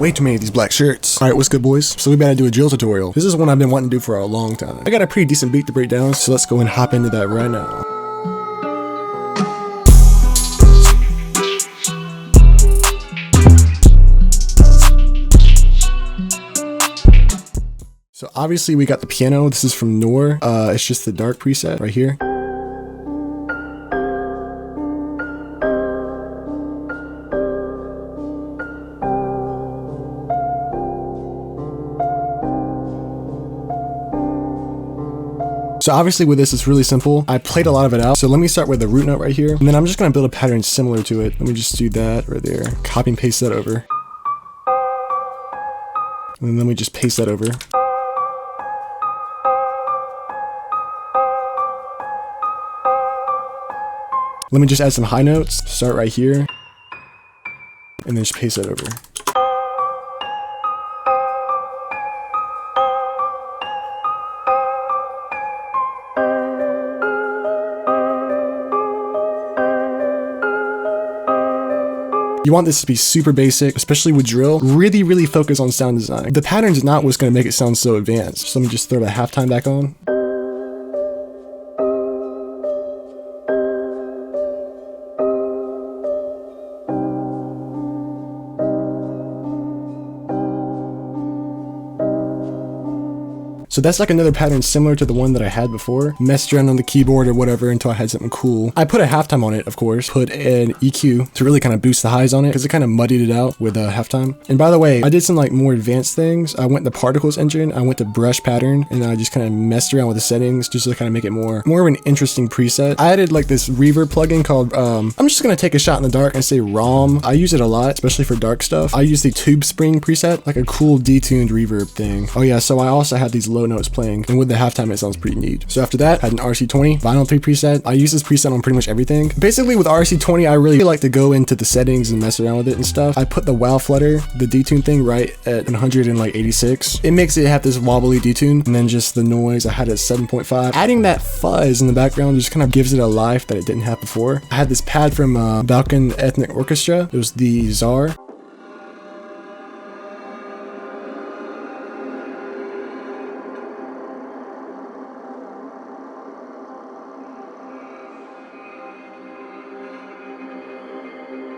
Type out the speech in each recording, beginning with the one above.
way too many of these black shirts. Alright, what's good, boys? So we better do a drill tutorial. This is one I've been wanting to do for a long time. I got a pretty decent beat to break down, so let's go and hop into that right now. So obviously we got the piano. This is from 𝕊𝕆𝔸𝕆. It's just the dark preset right here. So obviously with this, it's really simple. I played a lot of it out. So let me start with the root note right here. And then I'm just gonna build a pattern similar to it. Let me just do that right there. Copy and paste that over. And then let me just paste that over. Let me just add some high notes. Start right here. And then just paste that over. You want this to be super basic, especially with drill. Really focus on sound design. The pattern is not what's going to make it sound so advanced. So let me just throw the halftime back on. So that's like another pattern similar to the one that I had before. Messed around on the keyboard or whatever until I had something cool. I put a halftime on it, of course. Put an EQ to really kind of boost the highs on it because it kind of muddied it out with a halftime. And by the way, I did some like more advanced things. I went to particles engine, I went to brush pattern, and I just kind of messed around with the settings just to kind of make it more of an interesting preset. I added like this reverb plugin called, I'm just going to take a shot in the dark and say ROM. I use it a lot, especially for dark stuff. I use the tube spring preset, like a cool detuned reverb thing. Oh yeah, so I also had these low notes playing, and with the halftime it sounds pretty neat. So after that, I had an RC20 Vinyl 3 preset. I use this preset on pretty much everything. Basically with RC20, I really like to go into the settings and mess around with it and stuff. I put the wow flutter, the detune thing, right at 186. It makes it have this wobbly detune, and then just the noise I had at 7.5. Adding that fuzz in the background just kind of gives it a life that it didn't have before. I had this pad from Violin Effects. It was the 𝕃𝕉.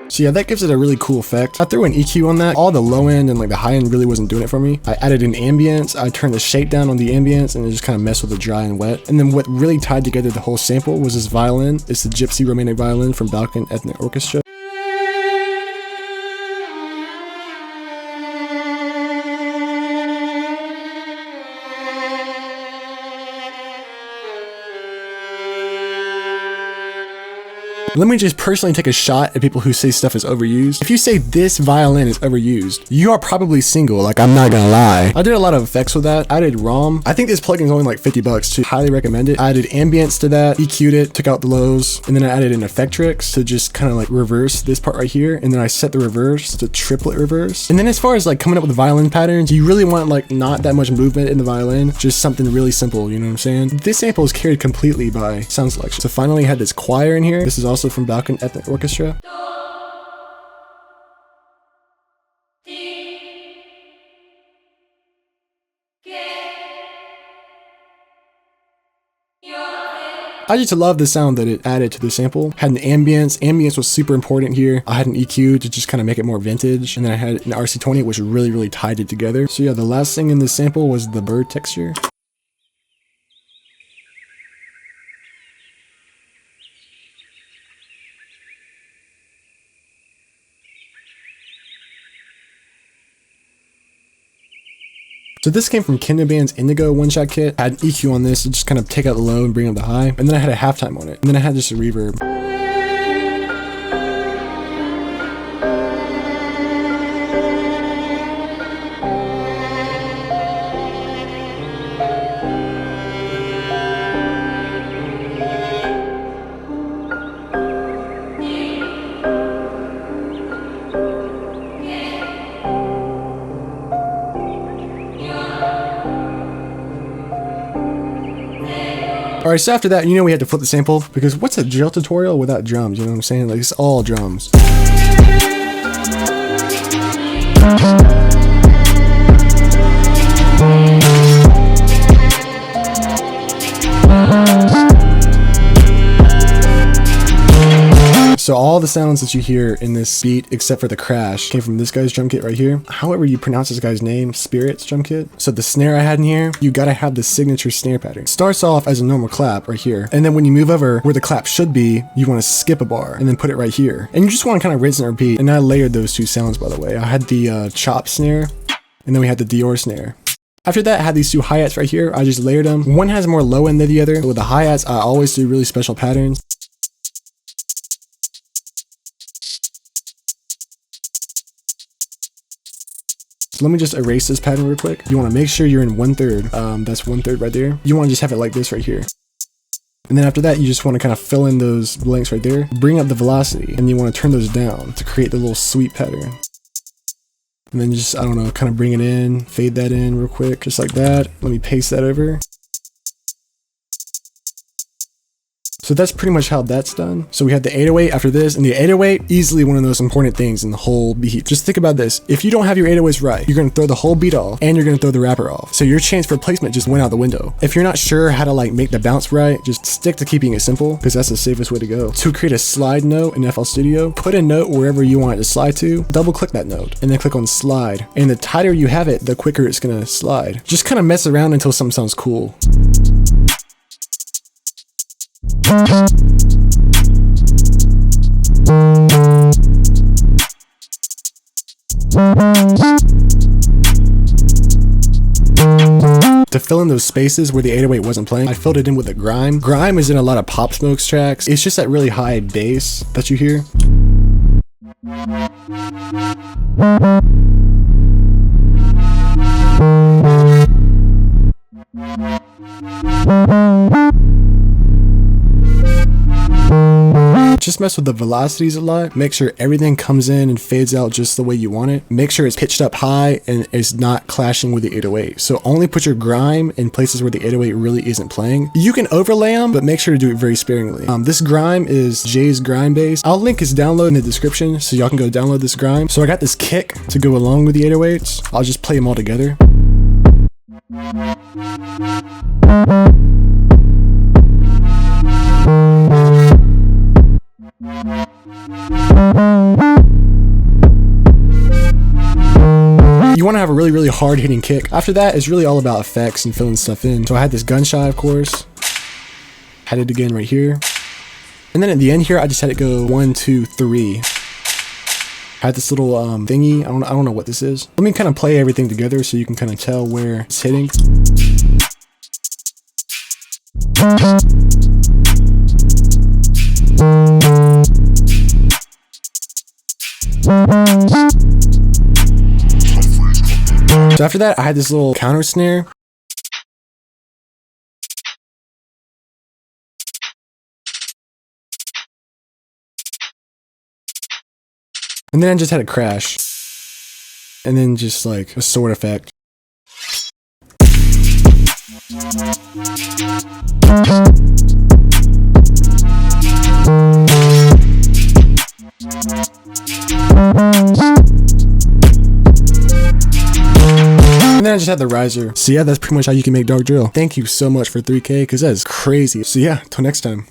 So yeah, that gives it a really cool effect. I threw an EQ on that. All the low end and like the high end really wasn't doing it for me. I added an ambience. I turned the shake down on the ambience and it just kind of messed with the dry and wet. And then what really tied together the whole sample was this violin. It's the Gypsy Romantic violin from Violin Effects. Let me just personally take a shot at people who say stuff is overused. If you say this violin is overused, you are probably single, like I'm not gonna lie. I did a lot of effects with that. I did ROM. I think this plugin is only like 50 bucks too. Highly recommend it. I added ambience to that, EQ'd it, took out the lows, and then I added an Effectrix to just kind of like reverse this part right here. And then I set the reverse to triplet reverse. And then as far as like coming up with violin patterns, you really want like not that much movement in the violin, just something really simple, you know what I'm saying? This sample is carried completely by sound selection. So finally I had this choir in here. This is also from Violin Effects. I just love the sound that it added to the sample. Had an ambience. Ambience was super important here. I had an EQ to just kind of make it more vintage. And then I had an RC20, which really tied it together. So yeah, the last thing in this sample was the bird texture. So this came from Kendo Band's Indigo one-shot kit. I had an EQ on this to just kind of take out the low and bring up the high. And then I had a halftime on it. And then I had just a reverb. Alright, so after that, you know we had to flip the sample, because what's a drill tutorial without drums, you know what I'm saying? Like, it's all drums. So all the sounds that you hear in this beat, except for the crash, came from this guy's drum kit right here. However you pronounce this guy's name, Spirit's drum kit. So the snare I had in here, you gotta have the signature snare pattern. Starts off as a normal clap right here. And then when you move over where the clap should be, you wanna skip a bar and then put it right here. And you just wanna kind of rinse and repeat. And I layered those two sounds, by the way. I had the chop snare, and then we had the Dior snare. After that, I had these two hi-hats right here. I just layered them. One has more low end than the other. But with the hi-hats, I always do really special patterns. So let me just erase this pattern real quick. You want to make sure you're in 1/3. That's 1/3 right there. You want to just have it like this right here. And then after that, you just want to kind of fill in those blanks right there. Bring up the velocity, and you want to turn those down to create the little sweep pattern. And then just, I don't know, kind of bring it in, fade that in real quick, just like that. Let me paste that over. So that's pretty much how that's done. So we have the 808 after this, and the 808, easily one of the most important things in the whole beat. Just think about this. If you don't have your 808s right, you're gonna throw the whole beat off, and you're gonna throw the rapper off. So your chance for placement just went out the window. If you're not sure how to like make the bounce right, just stick to keeping it simple, because that's the safest way to go. To create a slide note in FL Studio, put a note wherever you want it to slide to, double click that note, and then click on slide. And the tighter you have it, the quicker it's gonna slide. Just kind of mess around until something sounds cool. To fill in those spaces where the 808 wasn't playing, I filled it in with a Grime. Grime is in a lot of Pop Smoke's tracks. It's just that really high bass that you hear. Just mess with the velocities a lot. Make sure everything comes in and fades out just the way you want it. Make sure it's pitched up high and it's not clashing with the 808. So only put your Grime in places where the 808 really isn't playing. You can overlay them, but make sure to do it very sparingly. This Grime is Jay's Grime bass. I'll link his download in the description so y'all can go download this Grime. So I got this kick to go along with the 808s. I'll just play them all together. You want to have a really hard hitting kick. After that, it's really all about effects and filling stuff in. So I had this Gunshot, of course. Had it again right here. And then at the end here, I just had it go 1, 2, 3. I had this little thingy. I don't know what this is. Let me kind of play everything together so you can kind of tell where it's hitting. So after that, I had this little counter snare. And then I just had a crash. And then just like a sword effect. And then I just had the riser. So yeah, that's pretty much how you can make dark drill. Thank you so much for 3K, because that is crazy. So yeah, till next time.